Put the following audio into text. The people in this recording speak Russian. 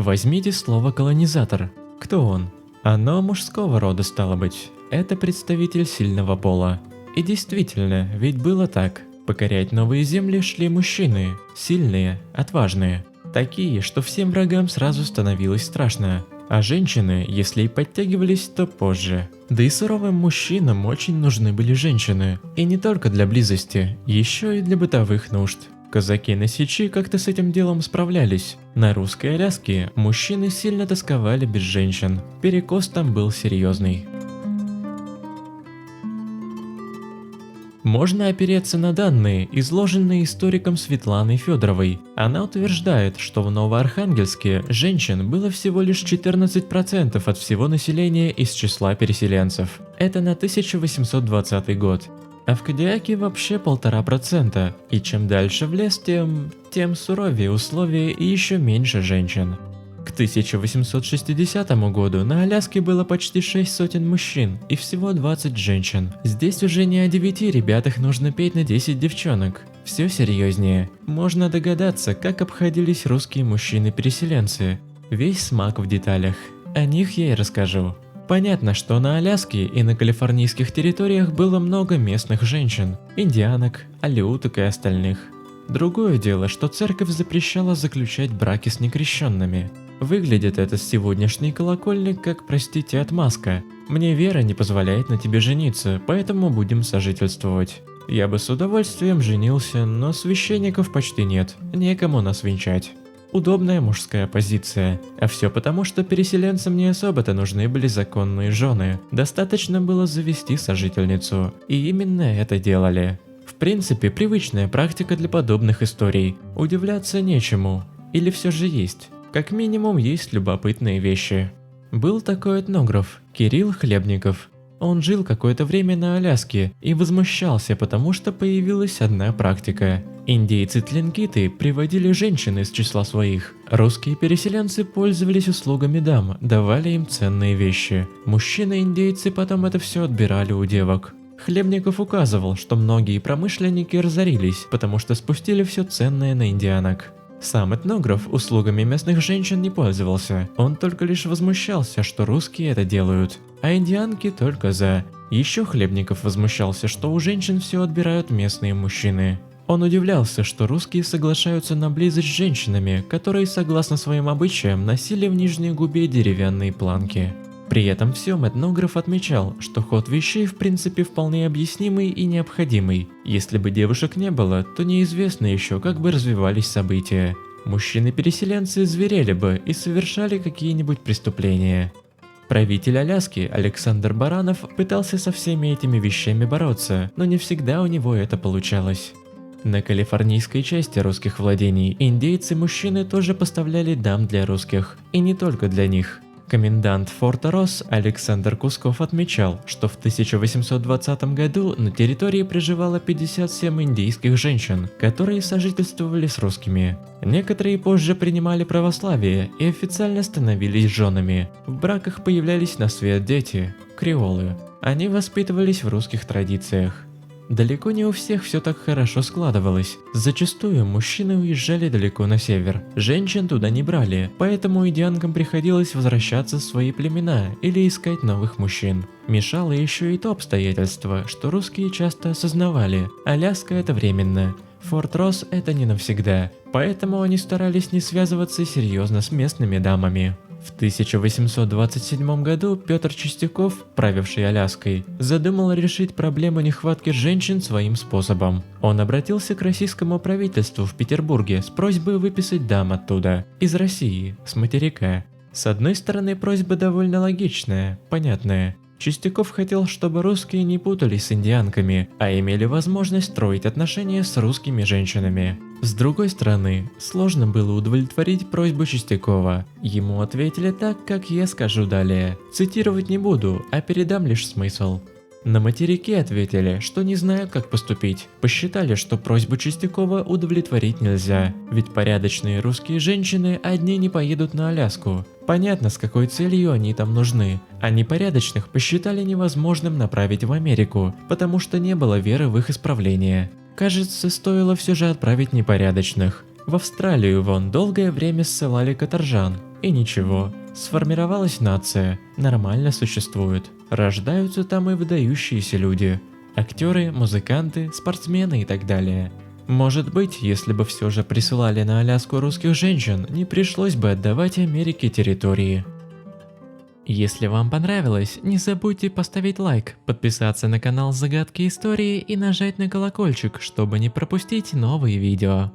Возьмите слово «колонизатор». Кто он? Оно мужского рода стало быть. Это представитель сильного пола. И действительно, ведь было так. Покорять новые земли шли мужчины, сильные, отважные. Такие, что всем врагам сразу становилось страшно. А женщины, если и подтягивались, то позже. Да и суровым мужчинам очень нужны были женщины. И не только для близости, еще и для бытовых нужд. Казаки на Сечи как-то с этим делом справлялись. На русской Аляске мужчины сильно тосковали без женщин. Перекос там был серьезный. Можно опереться на данные, изложенные историком Светланой Федоровой. Она утверждает, что в Новоархангельске женщин было всего лишь 14% от всего населения из числа переселенцев. Это на 1820 год. А в Кадиаке вообще 1,5%. И чем дальше в лес, тем суровее условия и еще меньше женщин. К 1860 году на Аляске было почти 6 сотен мужчин и всего 20 женщин. Здесь уже не о 9 ребятах нужно петь на 10 девчонок. Все серьезнее. Можно догадаться, как обходились русские мужчины-переселенцы. Весь смак в деталях. О них я и расскажу. Понятно, что на Аляске и на калифорнийских территориях было много местных женщин, индианок, алеуток и остальных. Другое дело, что церковь запрещала заключать браки с некрещенными. Выглядит это с сегодняшней колокольни как, простите, отмазка. Мне вера не позволяет на тебе жениться, поэтому будем сожительствовать. Я бы с удовольствием женился, но священников почти нет, некому нас венчать. Удобная мужская позиция. А все потому, что переселенцам не особо-то нужны были законные жены. Достаточно было завести сожительницу. И именно это делали. В принципе, привычная практика для подобных историй. Удивляться нечему. Или все же есть. Как минимум есть любопытные вещи. Был такой этнограф, Кирилл Хлебников. Он жил какое-то время на Аляске и возмущался, потому что появилась одна практика. Индейцы-тлингиты приводили женщин из числа своих. Русские переселенцы пользовались услугами дам, давали им ценные вещи. Мужчины-индейцы потом это все отбирали у девок. Хлебников указывал, что многие промышленники разорились, потому что спустили все ценное на индианок. Сам этнограф услугами местных женщин не пользовался, он только лишь возмущался, что русские это делают, а индианки только за. Еще Хлебников возмущался, что у женщин все отбирают местные мужчины. Он удивлялся, что русские соглашаются на близость с женщинами, которые, согласно своим обычаям, носили в нижней губе деревянные планки. При этом всем этнограф отмечал, что ход вещей в принципе вполне объяснимый и необходимый. Если бы девушек не было, то неизвестно еще, как бы развивались события. Мужчины-переселенцы зверели бы и совершали какие-нибудь преступления. Правитель Аляски Александр Баранов пытался со всеми этими вещами бороться, но не всегда у него это получалось. На калифорнийской части русских владений индейцы-мужчины тоже поставляли дам для русских, и не только для них. Комендант форта Росс Александр Кусков отмечал, что в 1820 году на территории проживало 57 индейских женщин, которые сожительствовали с русскими. Некоторые позже принимали православие и официально становились женами. В браках появлялись на свет дети – креолы. Они воспитывались в русских традициях. Далеко не у всех все так хорошо складывалось. Зачастую мужчины уезжали далеко на север. Женщин туда не брали, поэтому индианкам приходилось возвращаться в свои племена или искать новых мужчин. Мешало еще и то обстоятельство, что русские часто осознавали, Аляска это временно, Форт Росс это не навсегда, поэтому они старались не связываться серьезно с местными дамами. В 1827 году Петр Чистяков, правивший Аляской, задумал решить проблему нехватки женщин своим способом. Он обратился к российскому правительству в Петербурге с просьбой выписать дам оттуда, из России, с материка. С одной стороны, просьба довольно логичная, понятная. Чистяков хотел, чтобы русские не путались с индианками, а имели возможность строить отношения с русскими женщинами. С другой стороны, сложно было удовлетворить просьбу Чистякова. Ему ответили так, как я скажу далее. Цитировать не буду, а передам лишь смысл. На материке ответили, что не знают, как поступить. Посчитали, что просьбу Чистякова удовлетворить нельзя, ведь порядочные русские женщины одни не поедут на Аляску. Понятно, с какой целью они там нужны. А непорядочных посчитали невозможным направить в Америку, потому что не было веры в их исправление. Кажется, стоило все же отправить непорядочных. В Австралию вон долгое время ссылали каторжан. И ничего, сформировалась нация, нормально существует. Рождаются там и выдающиеся люди. Актеры, музыканты, спортсмены и так далее. Может быть, если бы все же присылали на Аляску русских женщин, не пришлось бы отдавать Америке территории. Если вам понравилось, не забудьте поставить лайк, подписаться на канал Загадки Истории и нажать на колокольчик, чтобы не пропустить новые видео.